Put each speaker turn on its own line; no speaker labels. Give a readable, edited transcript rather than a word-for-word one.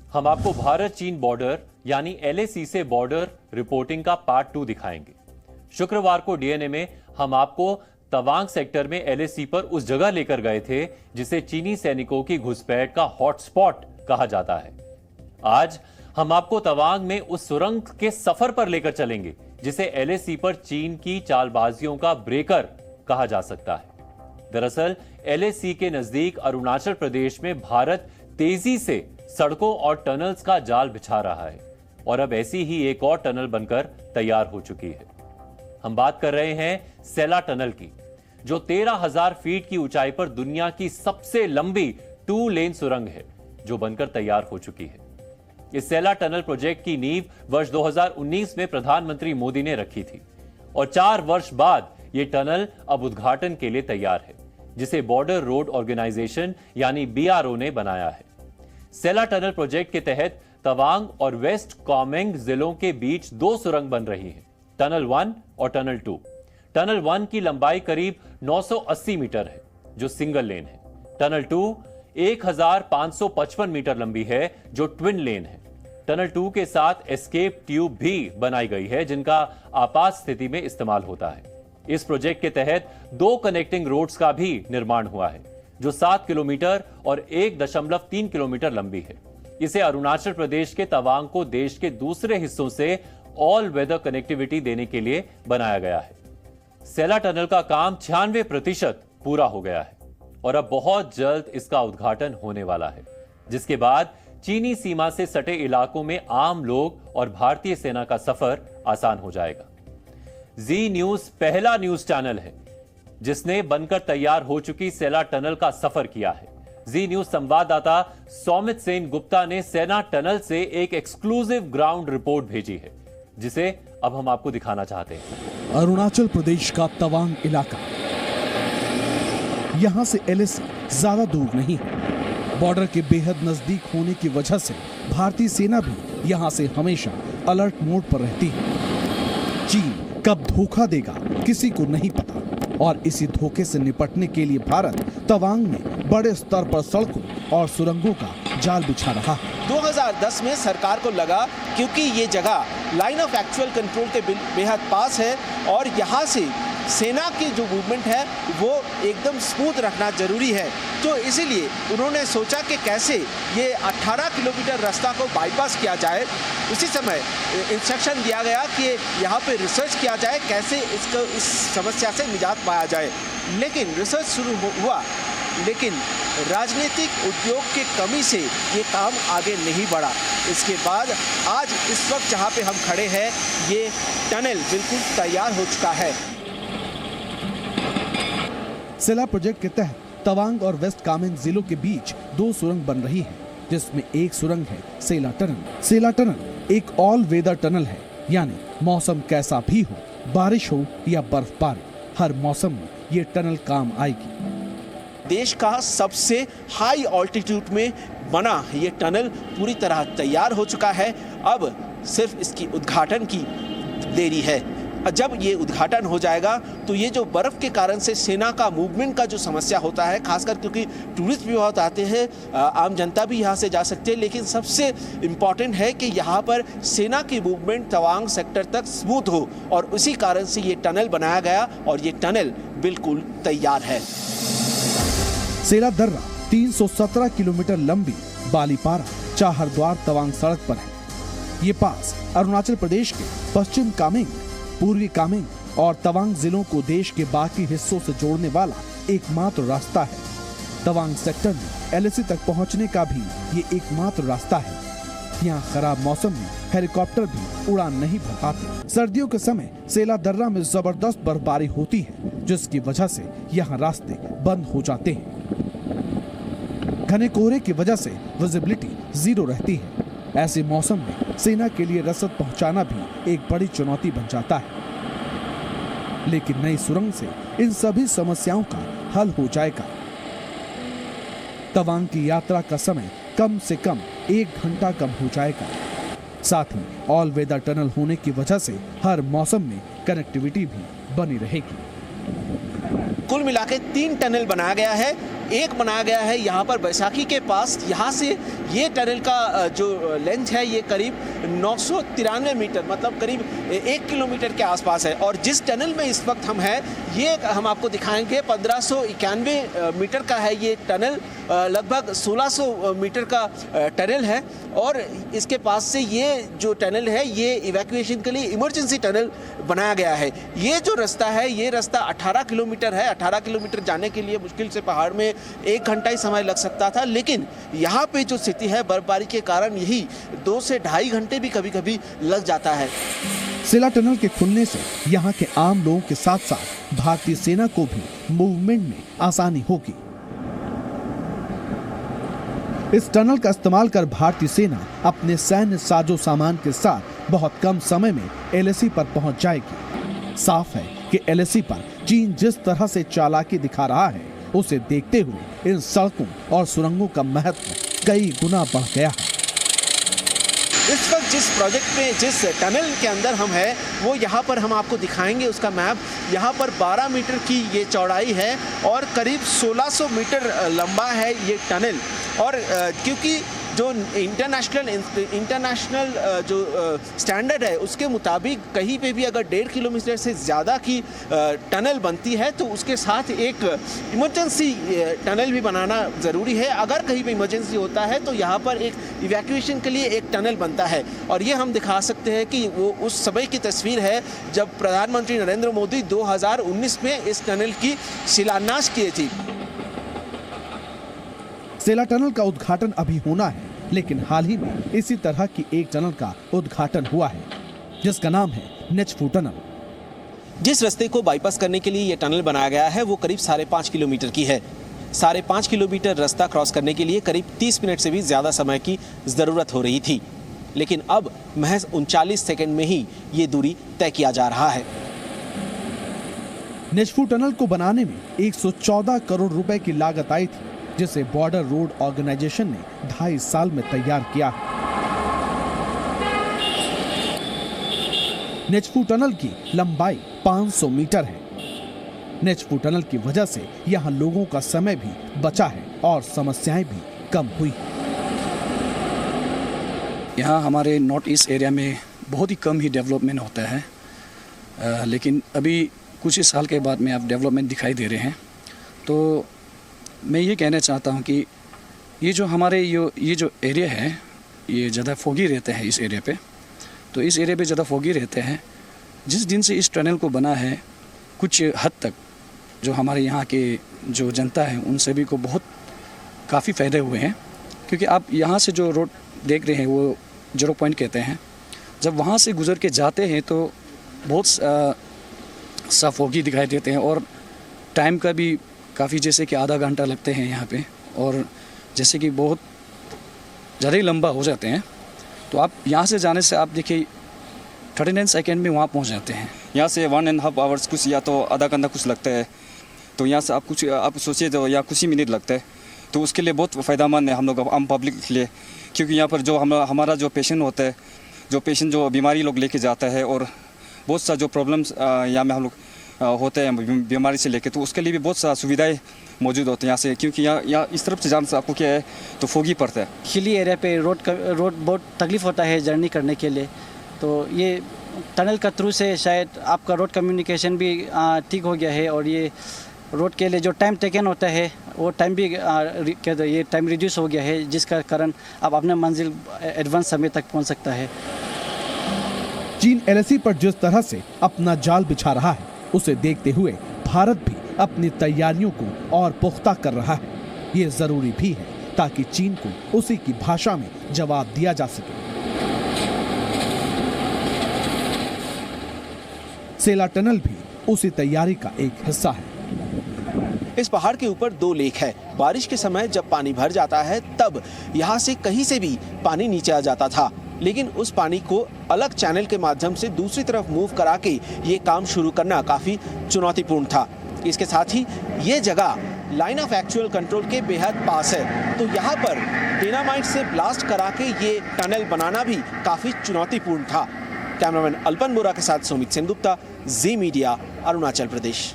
हम आपको भारत चीन बॉर्डर यानी LAC से बॉर्डर रिपोर्टिंग का पार्ट 2 दिखाएंगे। शुक्रवार को डीएनए में हम आपको तवांग सेक्टर में LAC पर उस जगह लेकर गए थे जिसे चीनी सैनिकों की घुसपैठ का हॉटस्पॉट कहा जाता है। आज हम आपको तवांग में उस सुरंग के सफर पर लेकर चलेंगे जिसे LAC पर चीन की चालबाजियों का ब्रेकर कहा जा सकता है। दरअसल LAC के नजदीक अरुणाचल प्रदेश में भारत तेजी से सड़कों और टनल्स का जाल बिछा रहा है और अब ऐसी ही एक और टनल बनकर तैयार हो चुकी है। हम बात कर रहे हैं सेला टनल की, जो 13,000 फीट की ऊंचाई पर दुनिया की सबसे लंबी 2 लेन सुरंग है, जो बनकर तैयार हो चुकी है। इस सेला टनल प्रोजेक्ट की नींव वर्ष 2019 में प्रधानमंत्री मोदी ने रखी थी और 4 वर्ष बाद यह टनल अब उद्घाटन के लिए तैयार है, जिसे बॉर्डर रोड ऑर्गेनाइजेशन यानी BRO ने बनाया है। सेला टनल प्रोजेक्ट के तहत तवांग और वेस्ट कामेंग जिलों के बीच 2 सुरंग बन रही हैं, टनल 1 और टनल 2। टनल 1 की लंबाई करीब 980 मीटर है, जो सिंगल लेन है। टनल 2 1555 मीटर लंबी है, जो ट्विन लेन है। टनल 2 के साथ एस्केप ट्यूब भी बनाई गई है, जिनका आपात स्थिति में इस्तेमाल होता है। इस प्रोजेक्ट के तहत 2 कनेक्टिंग रोड्स का भी निर्माण हुआ है, जो 7 किलोमीटर और 1.3 किलोमीटर लंबी है। इसे अरुणाचल प्रदेश के तवांग को देश के दूसरे हिस्सों से ऑल वेदर कनेक्टिविटी देने के लिए बनाया गया है। सेला टनल का काम 96% पूरा हो गया है और अब बहुत जल्द इसका उद्घाटन होने वाला है, जिसके बाद चीनी सीमा से सटे इलाकों में आम लोग और भारतीय सेना का सफर आसान हो जाएगा। जी न्यूज पहला न्यूज चैनल है जिसने बनकर तैयार हो चुकी सेला टनल का सफर किया है। जी न्यूज संवाददाता सौमित सेन गुप्ता ने सेना टनल से एक एक्सक्लूसिव ग्राउंड रिपोर्ट भेजी है, जिसे अब हम आपको दिखाना चाहते हैं।
अरुणाचल प्रदेश का तवांग इलाका, यहां से LAC ज्यादा दूर नहीं है। बॉर्डर के बेहद नजदीक होने की वजह से भारतीय सेना भी यहां से हमेशा अलर्ट मोड पर रहती है। चीन कब धोखा देगा किसी को नहीं पता और इसी धोखे से निपटने के लिए भारत तवांग में बड़े स्तर पर सड़कों और सुरंगों का जाल बिछा रहा है।
2010 में सरकार को लगा क्योंकि ये जगह लाइन ऑफ एक्चुअल कंट्रोल के बेहद पास है और यहाँ से सेना की जो मूवमेंट है वो एकदम स्मूथ रखना जरूरी है, तो इसीलिए उन्होंने सोचा कि कैसे ये 18 किलोमीटर रास्ता को बाईपास किया जाए। उसी समय इंस्ट्रक्शन दिया गया कि यहाँ पे रिसर्च किया जाए कैसे इस समस्या से निजात पाया जाए। लेकिन रिसर्च शुरू हुआ, लेकिन राजनीतिक उद्योग की कमी से ये काम आगे नहीं बढ़ा। इसके बाद आज इस वक्त जहाँ पे हम खड़े हैं, ये टनल बिल्कुल तैयार हो चुका है।
सेला प्रोजेक्ट के तहत तवांग और वेस्ट कामेंग जिलों के बीच 2 सुरंग बन रही है, जिसमें एक सुरंग है सेला टनल। सेला टनल एक ऑल वेदर टनल है, यानी मौसम कैसा भी हो, बारिश हो या बर्फबारी, हर मौसम में ये टनल काम आएगी।
देश का सबसे हाई ऑल्टीट्यूड में बना ये टनल पूरी तरह तैयार हो चुका है। अब सिर्फ इसकी उद्घाटन की देरी है। जब ये उद्घाटन हो जाएगा तो ये जो बर्फ के कारण से सेना का मूवमेंट का जो समस्या होता है, खासकर क्योंकि टूरिस्ट भी बहुत आते हैं, आम जनता भी यहाँ से जा सकते हैं, लेकिन सबसे इम्पॉर्टेंट है कि यहाँ पर सेना की मूवमेंट तवांग सेक्टर तक स्मूथ हो और उसी कारण से ये टनल बनाया गया और ये टनल बिल्कुल तैयार है।
सेला दर्रा 317 किलोमीटर लंबी बालीपारा चाहरद्वार तवांग सड़क पर है। ये पास अरुणाचल प्रदेश के पश्चिम कामेंग, पूर्वी कामेंग और तवांग जिलों को देश के बाकी हिस्सों से जोड़ने वाला एकमात्र रास्ता है। तवांग सेक्टर में LAC तक पहुंचने का भी ये एकमात्र रास्ता है। यहाँ खराब मौसम में हेलीकॉप्टर भी उड़ान नहीं भर पाते। सर्दियों के समय सेला दर्रा में जबरदस्त बर्फबारी होती है, जिसकी वजह से यहाँ रास्ते बंद हो जाते हैं। घने कोहरे की वजह से विजिबिलिटी 0 रहती है। ऐसे मौसम में सेना के लिए रसद पहुंचाना भी एक बड़ी चुनौती बन जाता है, लेकिन नई सुरंग से इन सभी समस्याओं का हल हो जाएगा। तवांग की यात्रा का समय कम से कम 1 घंटा कम हो जाएगा। साथ ही ऑल वेदर टनल होने की वजह से हर मौसम में कनेक्टिविटी भी बनी रहेगी।
कुल मिलाकर 3 टनल बनाया गया है। एक बनाया गया है यहाँ पर बैसाखी के पास। यहाँ से ये टनल का जो लेंथ है ये करीब 993 मीटर, मतलब करीब 1 किलोमीटर के आसपास है। और जिस टनल में इस वक्त हम हैं ये हम आपको दिखाएंगे 1591 मीटर का है ये टनल, लगभग 1600 मीटर का टनल है। और इसके पास से ये जो टनल है ये इवैक्यूएशन के लिए इमरजेंसी टनल बनाया गया है। ये जो रास्ता है ये रास्ता 18 किलोमीटर है। 18 किलोमीटर जाने के लिए मुश्किल से पहाड़ में 1 घंटा ही समय लग सकता था, लेकिन यहाँ पे जो स्थिति है बर्फबारी के कारण यही 2 से 2.5 घंटे भी कभी कभी लग जाता है।
सेला टनल के खुलने से यहाँ के आम लोगों के साथ साथ भारतीय सेना को भी मूवमेंट में आसानी होगी। इस टनल का इस्तेमाल कर भारतीय सेना अपने सैन्य साजो सामान के साथ बहुत कम समय में एलएसी पर पहुंच जाएगी। साफ है कि एलएसी पर चीन जिस तरह से चालाकी दिखा रहा है उसे देखते हुए इन सड़कों और सुरंगों का महत्व कई गुना बढ़ गया है।
इस वक्त जिस प्रोजेक्ट में, जिस टनल के अंदर हम हैं वो यहाँ पर हम आपको दिखाएंगे उसका मैप। यहाँ पर 12 मीटर की ये चौड़ाई है और करीब 1600 मीटर लंबा है ये टनल। और क्योंकि जो इंटरनेशनल जो स्टैंडर्ड है उसके मुताबिक कहीं पे भी अगर 1.5 किलोमीटर से ज़्यादा की टनल बनती है तो उसके साथ एक इमरजेंसी टनल भी बनाना ज़रूरी है। अगर कहीं पे इमरजेंसी होता है तो यहाँ पर एक इवैक्यूएशन के लिए एक टनल बनता है। और ये हम दिखा सकते हैं कि वो उस समय की तस्वीर है जब प्रधानमंत्री नरेंद्र मोदी 2019 में इस टनल की शिलान्यास किए थी।
सेला टनल का उद्घाटन अभी होना है, लेकिन हाल ही में इसी तरह की एक टनल का उद्घाटन हुआ है जिसका नाम है नेचफू टनल।
जिस रास्ते को बाईपास करने के लिए ये टनल बनाया गया है वो करीब 5.5 किलोमीटर की है। 5.5 किलोमीटर रास्ता क्रॉस करने के लिए करीब 30 मिनट से भी ज़्यादा समय की ज़रूरत हो रही थी, लेकिन अब महज 39 सेकंड में ही ये दूरी तय किया जा रहा है।
नेचफू टनल को बनाने में 114 करोड़ रुपए की लागत आई थी, जिसे बॉर्डर रोड ऑर्गेनाइजेशन ने 2.5 साल में तैयार किया है। नेचफू टनल की लंबाई 500 मीटर है। नेचफू टनल की वजह से यहाँ लोगों का समय भी बचा है और समस्याएं भी कम हुई।
यहाँ हमारे नॉर्थ ईस्ट एरिया में बहुत ही कम ही डेवलपमेंट होता है, लेकिन अभी कुछ ही साल के बाद में अब डेवलपमेंट दिखाई दे रहे हैं। तो मैं ये कहना चाहता हूँ कि ये जो हमारे ये जो एरिया है ये ज़्यादा फोगी रहते हैं इस एरिया पे। तो इस एरिया पे ज़्यादा फोगी रहते हैं। जिस दिन से इस टनल को बना है कुछ हद तक जो हमारे यहाँ के जो जनता है उन सभी को बहुत काफ़ी फ़ायदे हुए हैं, क्योंकि आप यहाँ से जो रोड देख रहे हैं वो 0 पॉइंट कहते हैं। जब वहाँ से गुजर के जाते हैं तो बहुत सा फोगी दिखाई देते हैं और टाइम का भी काफ़ी, जैसे कि आधा घंटा लगते हैं यहाँ पे, और जैसे कि बहुत ज़्यादा ही लंबा हो जाते हैं। तो आप यहाँ से जाने से आप देखिए 39 सेकेंड में वहाँ पहुँच जाते हैं।
यहाँ से 1.5 आवर्स कुछ या तो आधा घंटा कुछ लगता है। तो यहाँ से आप सोचिए तो या कुछ ही मिनट लगता है। तो उसके लिए बहुत फ़ायदेमंद है हम लोग आम पब्लिक के लिए, क्योंकि यहाँ पर जो हमारा जो पेशेंट होता है, जो पेशेंट जो बीमारी लोग लेके जाता है और बहुत सा जो प्रॉब्लम्स यहाँ में हम लोग होते हैं बीमारी से लेके, तो उसके लिए भी बहुत सा सुविधाएं मौजूद होते हैं यहाँ से, क्योंकि यहाँ इस तरफ से जाने से आपको क्या है तो फोगी पड़ता है।
हिली एरिया पे रोड बहुत तकलीफ़ होता है जर्नी करने के लिए। तो ये टनल का थ्रू से शायद आपका रोड कम्युनिकेशन भी ठीक हो गया है, और ये रोड के लिए जो टाइम टेकन होता है वो टाइम भी ये टाइम रिड्यूस हो गया है, जिसका कारण आप अपने मंजिल एडवांस समय तक पहुँच सकता है।
चीन एलएसी पर जिस तरह से अपना जाल बिछा रहा है उसे देखते हुए भारत भी अपनी तैयारियों को और पुख्ता कर रहा है। ये जरूरी भी है ताकि चीन को उसी की भाषा में जवाब दिया जा सके। सेला टनल भी उसी तैयारी का एक हिस्सा है।
इस पहाड़ के ऊपर 2 लेक है। बारिश के समय जब पानी भर जाता है तब यहाँ से कहीं से भी पानी नीचे आ जाता था, लेकिन उस पानी को अलग चैनल के माध्यम से दूसरी तरफ मूव करा के ये काम शुरू करना काफ़ी चुनौतीपूर्ण था। इसके साथ ही ये जगह लाइन ऑफ एक्चुअल कंट्रोल के बेहद पास है, तो यहाँ पर डायनामाइट से ब्लास्ट करा के ये टनल बनाना भी काफ़ी चुनौतीपूर्ण था। कैमरामैन अल्पन बोरा के साथ सुमित सेनगुप्ता, जी मीडिया, अरुणाचल प्रदेश।